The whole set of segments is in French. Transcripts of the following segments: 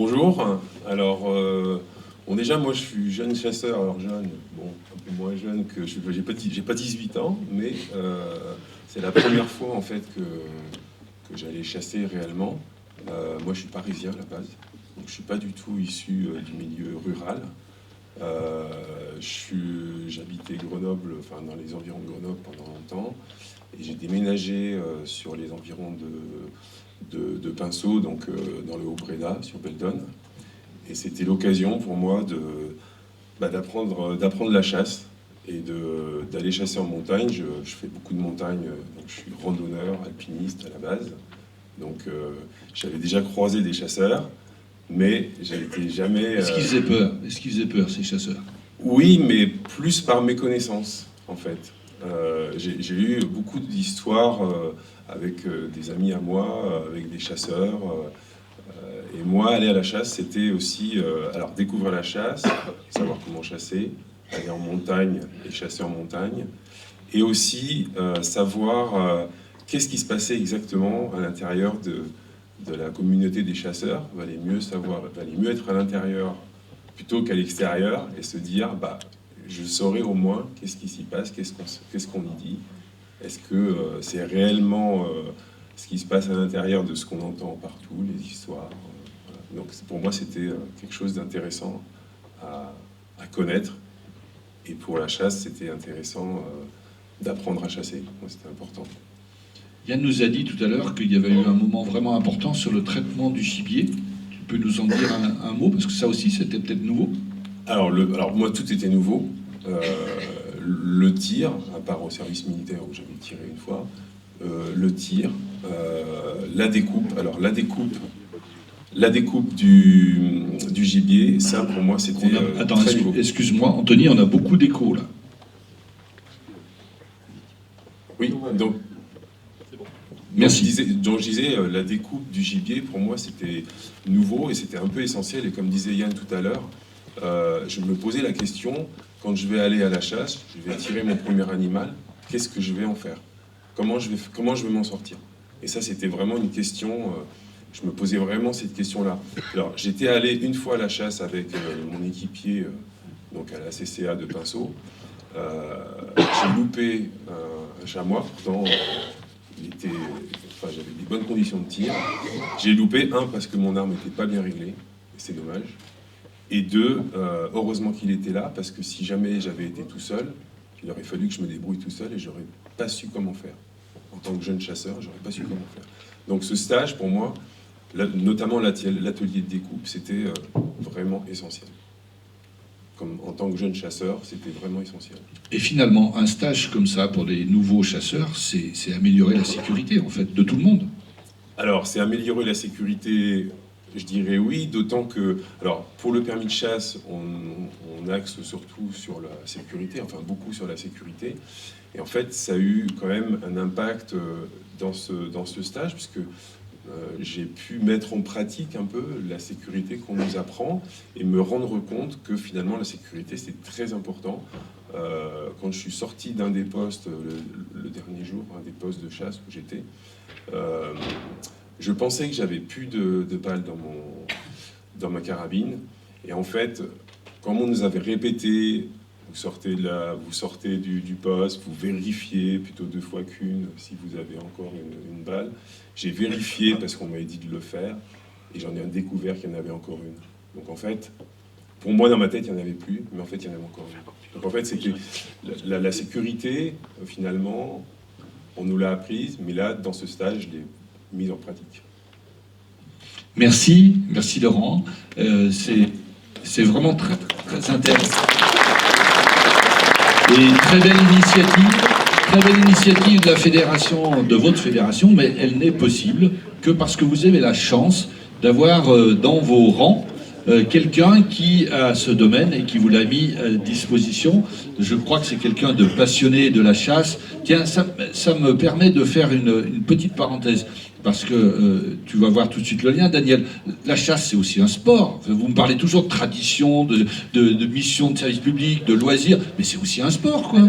Bonjour. Alors, déjà, moi, je suis jeune chasseur. Alors jeune, bon, un peu moins jeune que j'ai pas 18 ans, mais c'est la première fois en fait que j'allais chasser réellement. Moi, je suis parisien à la base, donc je suis pas du tout issu du milieu rural. J'habitais Grenoble, enfin dans les environs de Grenoble pendant longtemps, et j'ai déménagé sur les environs de Pinceau, donc dans le Haut-Bréda, sur Beldonne. Et c'était l'occasion pour moi d'apprendre la chasse et d'aller chasser en montagne. Je fais beaucoup de montagnes, donc je suis randonneur, alpiniste à la base. Donc j'avais déjà croisé des chasseurs, mais j'étais jamais... Est-ce qu'ils faisaient peur? Est-ce qu'ils faisaient peur, ces chasseurs? Oui, mais plus par méconnaissance, en fait. J'ai eu beaucoup d'histoires avec des amis à moi, avec des chasseurs. Et moi, aller à la chasse, c'était aussi alors découvrir la chasse, savoir comment chasser, aller en montagne et chasser en montagne, et aussi savoir qu'est-ce qui se passait exactement à l'intérieur de la communauté des chasseurs. Valait mieux être à l'intérieur plutôt qu'à l'extérieur et se dire, je saurais au moins qu'est-ce qui s'y passe, qu'est-ce qu'on y dit. Est-ce que c'est réellement ce qui se passe à l'intérieur de ce qu'on entend partout, les histoires. Voilà. Donc pour moi, c'était quelque chose d'intéressant à connaître. Et pour la chasse, c'était intéressant d'apprendre à chasser. Moi, c'était important. Yann nous a dit tout à l'heure qu'il y avait eu un moment vraiment important sur le traitement du gibier. Tu peux nous en dire un mot? Parce que ça aussi, c'était peut-être nouveau. Alors moi, tout était nouveau. Le tir, à part au service militaire où j'avais tiré une fois, le tir, la découpe. Alors la découpe du gibier, ça pour moi c'était Attends, très nouveau. excuse-moi, Anthony, on a beaucoup d'écho là. Oui, donc merci. Donc je disais, la découpe du gibier pour moi c'était nouveau et c'était un peu essentiel. Et comme disait Yann tout à l'heure, je me posais la question, quand je vais aller à la chasse, je vais tirer mon premier animal, qu'est-ce que je vais en faire? Comment je vais m'en sortir? Et ça, c'était vraiment une question, je me posais vraiment cette question-là. Alors, j'étais allé une fois à la chasse avec mon équipier, donc à la CCA de Pinceau. J'ai loupé un chamois, pourtant, j'avais des bonnes conditions de tir. J'ai loupé, parce que mon arme n'était pas bien réglée, et c'est dommage. Et deux, heureusement qu'il était là, parce que si jamais j'avais été tout seul, il aurait fallu que je me débrouille tout seul et j'aurais pas su comment faire. En tant que jeune chasseur, j'aurais pas su comment faire. Donc ce stage, pour moi, notamment l'atelier de découpe, c'était vraiment essentiel. Comme en tant que jeune chasseur, c'était vraiment essentiel. Et finalement, un stage comme ça pour les nouveaux chasseurs, c'est améliorer la sécurité, en fait, de tout le monde. Alors, c'est améliorer la sécurité, je dirais oui, d'autant que, alors, pour le permis de chasse, on axe surtout sur la sécurité, enfin beaucoup sur la sécurité. Et en fait, ça a eu quand même un impact dans ce stage, puisque j'ai pu mettre en pratique un peu la sécurité qu'on nous apprend et me rendre compte que finalement la sécurité c'est très important. Quand je suis sorti d'un des postes le dernier jour, un des postes de chasse où j'étais, je pensais que j'avais plus de balles dans ma carabine. Et en fait, comme on nous avait répété, vous sortez du poste, vous vérifiez plutôt 2 fois qu'une si vous avez encore une balle. J'ai vérifié parce qu'on m'avait dit de le faire et j'en ai découvert qu'il y en avait encore une. Donc en fait, pour moi dans ma tête il n'y en avait plus, mais en fait il y en avait encore une. Donc en fait c'était la sécurité, finalement, on nous l'a apprise, mais là dans ce stage je l'ai mise en pratique. Merci Laurent. C'est vraiment très, très intéressant. Et très belle initiative de la fédération, de votre fédération, mais elle n'est possible que parce que vous avez la chance d'avoir dans vos rangs quelqu'un qui a ce domaine et qui vous l'a mis à disposition. Je crois que c'est quelqu'un de passionné de la chasse. Tiens, ça me permet de faire une petite parenthèse, parce que tu vas voir tout de suite le lien, Daniel. La chasse, c'est aussi un sport. Vous me parlez toujours de tradition, de mission de service public, de loisirs, mais c'est aussi un sport, quoi.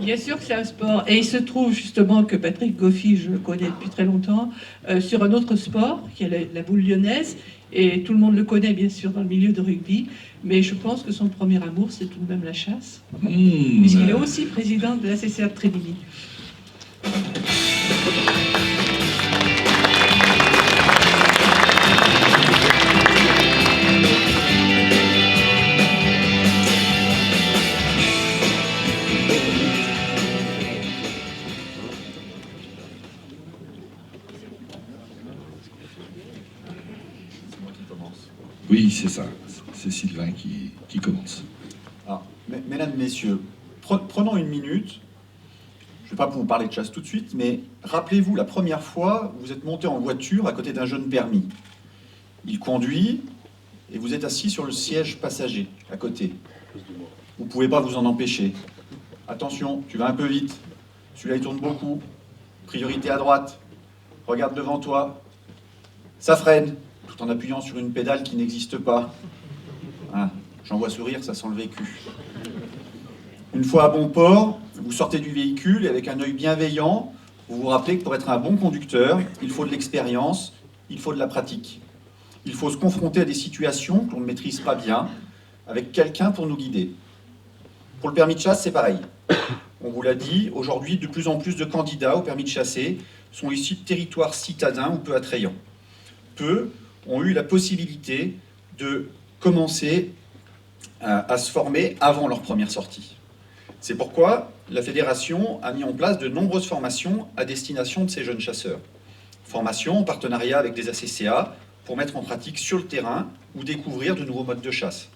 Bien sûr que c'est un sport. Et il se trouve justement que Patrick Goffy, je le connais depuis très longtemps, sur un autre sport, qui est la boule lyonnaise. Et tout le monde le connaît, bien sûr, dans le milieu de rugby. Mais je pense que son premier amour, c'est tout de même la chasse. Puisqu'il est aussi président de la CCA de Trévigny. Oui, c'est ça. C'est Sylvain qui commence. Alors, mesdames, messieurs, prenons une minute. Je ne vais pas vous parler de chasse tout de suite, mais rappelez-vous la première fois où vous êtes monté en voiture à côté d'un jeune permis. Il conduit et vous êtes assis sur le siège passager à côté. Vous ne pouvez pas vous en empêcher. Attention, tu vas un peu vite. Celui-là, il tourne beaucoup. Priorité à droite. Regarde devant toi. Ça freine, tout en appuyant sur une pédale qui n'existe pas. Ah, j'en vois sourire, ça sent le vécu. Une fois à bon port, vous sortez du véhicule et avec un œil bienveillant, vous vous rappelez que pour être un bon conducteur, il faut de l'expérience, il faut de la pratique. Il faut se confronter à des situations qu'on ne maîtrise pas bien, avec quelqu'un pour nous guider. Pour le permis de chasse, c'est pareil. On vous l'a dit, aujourd'hui, de plus en plus de candidats au permis de chasser sont issus de territoires citadins ou peu attrayants. Peu ont eu la possibilité de commencer à se former avant leur première sortie. C'est pourquoi la Fédération a mis en place de nombreuses formations à destination de ces jeunes chasseurs. Formations en partenariat avec des ACCA pour mettre en pratique sur le terrain ou découvrir de nouveaux modes de chasse.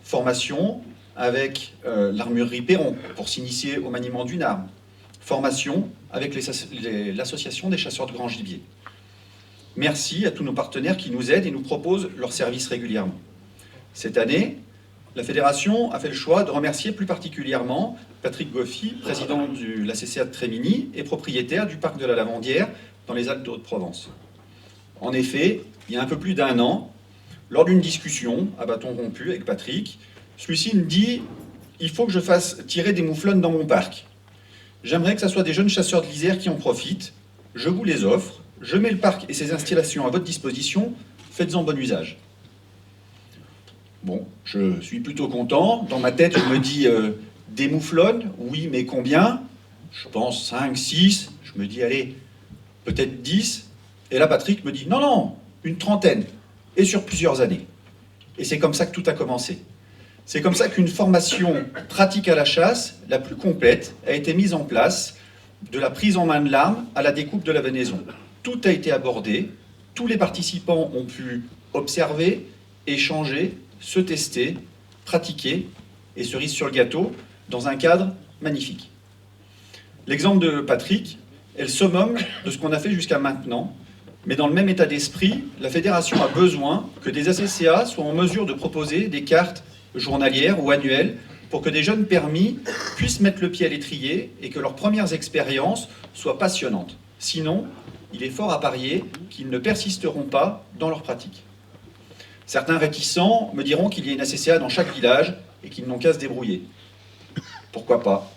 Formation avec l'armurerie Perron pour s'initier au maniement d'une arme. Formation avec l'association des chasseurs de grand gibier. Merci à tous nos partenaires qui nous aident et nous proposent leurs services régulièrement. Cette année, la Fédération a fait le choix de remercier plus particulièrement Patrick Goffy, président de la CCA de Trévigny et propriétaire du parc de la Lavandière dans les Alpes de Haute-Provence. En effet, il y a un peu plus d'un an, lors d'une discussion à bâton rompu avec Patrick, celui-ci me dit « Il faut que je fasse tirer des mouflonnes dans mon parc. J'aimerais que ce soit des jeunes chasseurs de l'Isère qui en profitent. Je vous les offre. Je mets le parc et ses installations à votre disposition. Faites-en bon usage. » Bon, je suis plutôt content. Dans ma tête, je me dis des mouflonnes, oui, mais combien? Je pense 5, 6. Je me dis, allez, peut-être 10. Et là, Patrick me dit, non, non, une trentaine. Et sur plusieurs années. Et c'est comme ça que tout a commencé. C'est comme ça qu'une formation pratique à la chasse, la plus complète, a été mise en place, de la prise en main de l'arme à la découpe de la venaison. Tout a été abordé. Tous les participants ont pu observer, échanger, se tester, pratiquer, et cerise sur le gâteau, dans un cadre magnifique. L'exemple de Patrick est le summum de ce qu'on a fait jusqu'à maintenant, mais dans le même état d'esprit, la Fédération a besoin que des ACCA soient en mesure de proposer des cartes journalières ou annuelles pour que des jeunes permis puissent mettre le pied à l'étrier et que leurs premières expériences soient passionnantes. Sinon, il est fort à parier qu'ils ne persisteront pas dans leur pratique. Certains réticents me diront qu'il y a une ACCA dans chaque village et qu'ils n'ont qu'à se débrouiller. Pourquoi pas?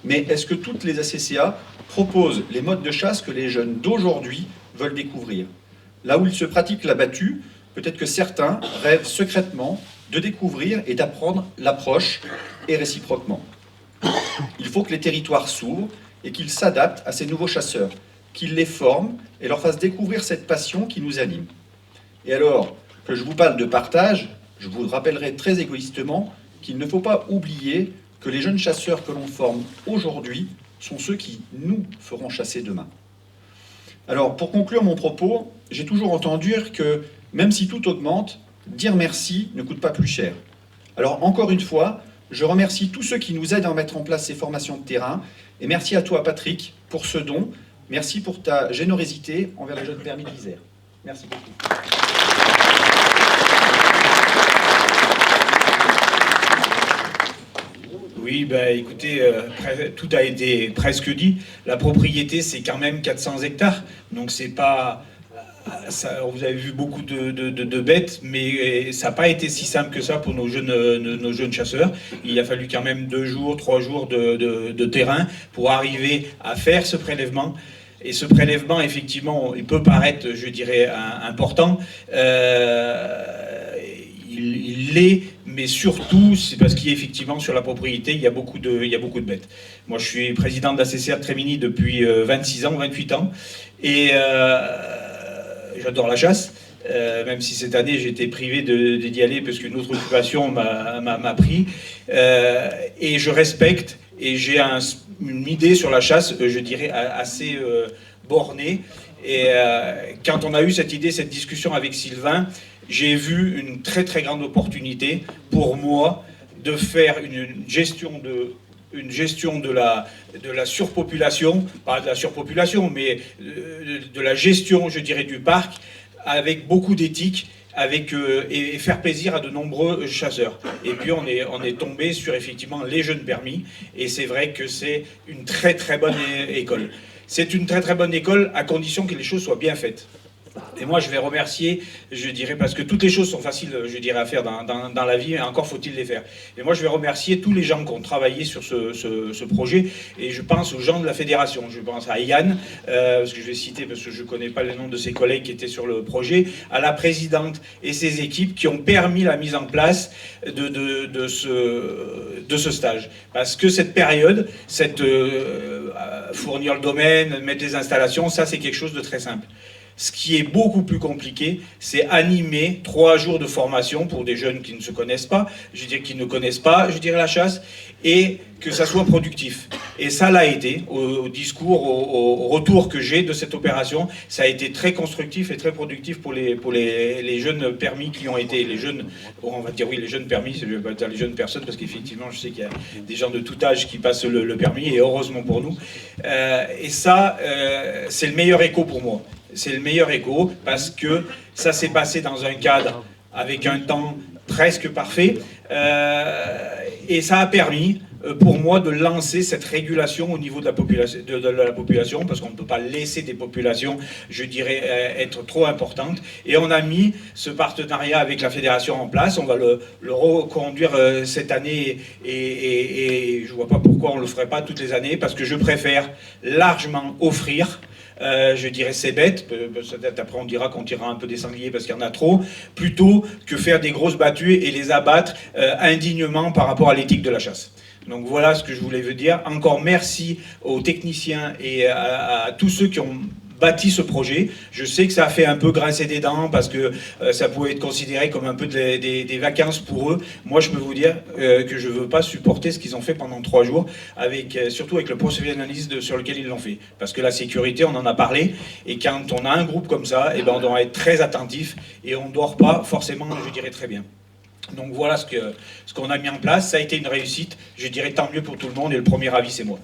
Mais est-ce que toutes les ACCA proposent les modes de chasse que les jeunes d'aujourd'hui veulent découvrir? Là où ils se pratiquent la battue, peut-être que certains rêvent secrètement de découvrir et d'apprendre l'approche et réciproquement. Il faut que les territoires s'ouvrent et qu'ils s'adaptent à ces nouveaux chasseurs, qu'ils les forment et leur fassent découvrir cette passion qui nous anime. Et alors que je vous parle de partage, je vous rappellerai très égoïstement qu'il ne faut pas oublier que les jeunes chasseurs que l'on forme aujourd'hui sont ceux qui nous feront chasser demain. Alors, pour conclure mon propos, j'ai toujours entendu que même si tout augmente, dire merci ne coûte pas plus cher. Alors, encore une fois, je remercie tous ceux qui nous aident à mettre en place ces formations de terrain. Et merci à toi, Patrick, pour ce don. Merci pour ta générosité envers les jeunes permis de l'Isère. Merci beaucoup. Oui, bah, écoutez, tout a été presque dit. La propriété, c'est quand même 400 hectares. Donc, c'est pas vous avez vu beaucoup de bêtes, mais ça n'a pas été si simple que ça pour nos jeunes chasseurs. Il a fallu quand même 2 jours, 3 jours de terrain pour arriver à faire ce prélèvement. Et ce prélèvement, effectivement, il peut paraître, je dirais, important. Il l'est, mais surtout, c'est parce qu'effectivement, sur la propriété, il y a beaucoup de bêtes. Moi, je suis président de la CCR de Trémigny depuis 26 ans, 28 ans, et j'adore la chasse, même si cette année, j'ai été privé d'y aller parce qu'une autre occupation m'a pris. Et je respecte, et j'ai une idée sur la chasse, je dirais, assez bornée. Et quand on a eu cette idée, cette discussion avec Sylvain, j'ai vu une très très grande opportunité pour moi de faire une gestion de la surpopulation, pas de la surpopulation, mais de la gestion, je dirais, du parc, avec beaucoup d'éthique, et faire plaisir à de nombreux chasseurs. Et puis on est tombé sur effectivement les jeunes permis, et c'est vrai que c'est une très très bonne école. C'est une très très bonne école à condition que les choses soient bien faites. Et moi, je vais remercier, je dirais, parce que toutes les choses sont faciles, je dirais, à faire dans la vie, et encore faut-il les faire. Et moi, je vais remercier tous les gens qui ont travaillé sur ce projet, et je pense aux gens de la fédération. Je pense à Yann, parce que je vais citer, parce que je ne connais pas le nom de ses collègues qui étaient sur le projet, à la présidente et ses équipes qui ont permis la mise en place de ce stage. Parce que cette période, fournir le domaine, mettre les installations, ça, c'est quelque chose de très simple. Ce qui est beaucoup plus compliqué, c'est animer 3 jours de formation pour des jeunes qui ne se connaissent pas, qui ne connaissent pas, je dirais, la chasse, et que ça soit productif. Et ça l'a été, au discours, au retour que j'ai de cette opération, ça a été très constructif et très productif pour les jeunes permis qui ont été, les jeunes, on va dire oui, les jeunes permis, je ne vais pas dire les jeunes personnes, parce qu'effectivement, je sais qu'il y a des gens de tout âge qui passent le permis, et heureusement pour nous. Et ça, c'est le meilleur écho pour moi. C'est le meilleur écho parce que ça s'est passé dans un cadre avec un temps presque parfait et ça a permis pour moi de lancer cette régulation au niveau de la population, parce qu'on ne peut pas laisser des populations, je dirais, être trop importantes. Et on a mis ce partenariat avec la fédération en place. On va le reconduire cette année et je ne vois pas pourquoi on ne le ferait pas toutes les années, parce que je préfère largement offrir je dirais ces bêtes, peut-être après on dira qu'on tirera un peu des sangliers parce qu'il y en a trop, plutôt que faire des grosses battues et les abattre indignement par rapport à l'éthique de la chasse. Donc voilà ce que je voulais vous dire. Encore merci aux techniciens et à tous ceux qui ont bâti ce projet. Je sais que ça a fait un peu grincer des dents parce que ça pouvait être considéré comme un peu des vacances pour eux. Moi, je peux vous dire que je ne veux pas supporter ce qu'ils ont fait pendant 3 jours, surtout avec le professionnalisme sur lequel ils l'ont fait. Parce que la sécurité, on en a parlé, et quand on a un groupe comme ça, eh ben, on doit être très attentif et on ne dort pas forcément, je dirais, très bien. Donc voilà ce qu'on a mis en place. Ça a été une réussite. Je dirais tant mieux pour tout le monde, et le premier avis, c'est moi.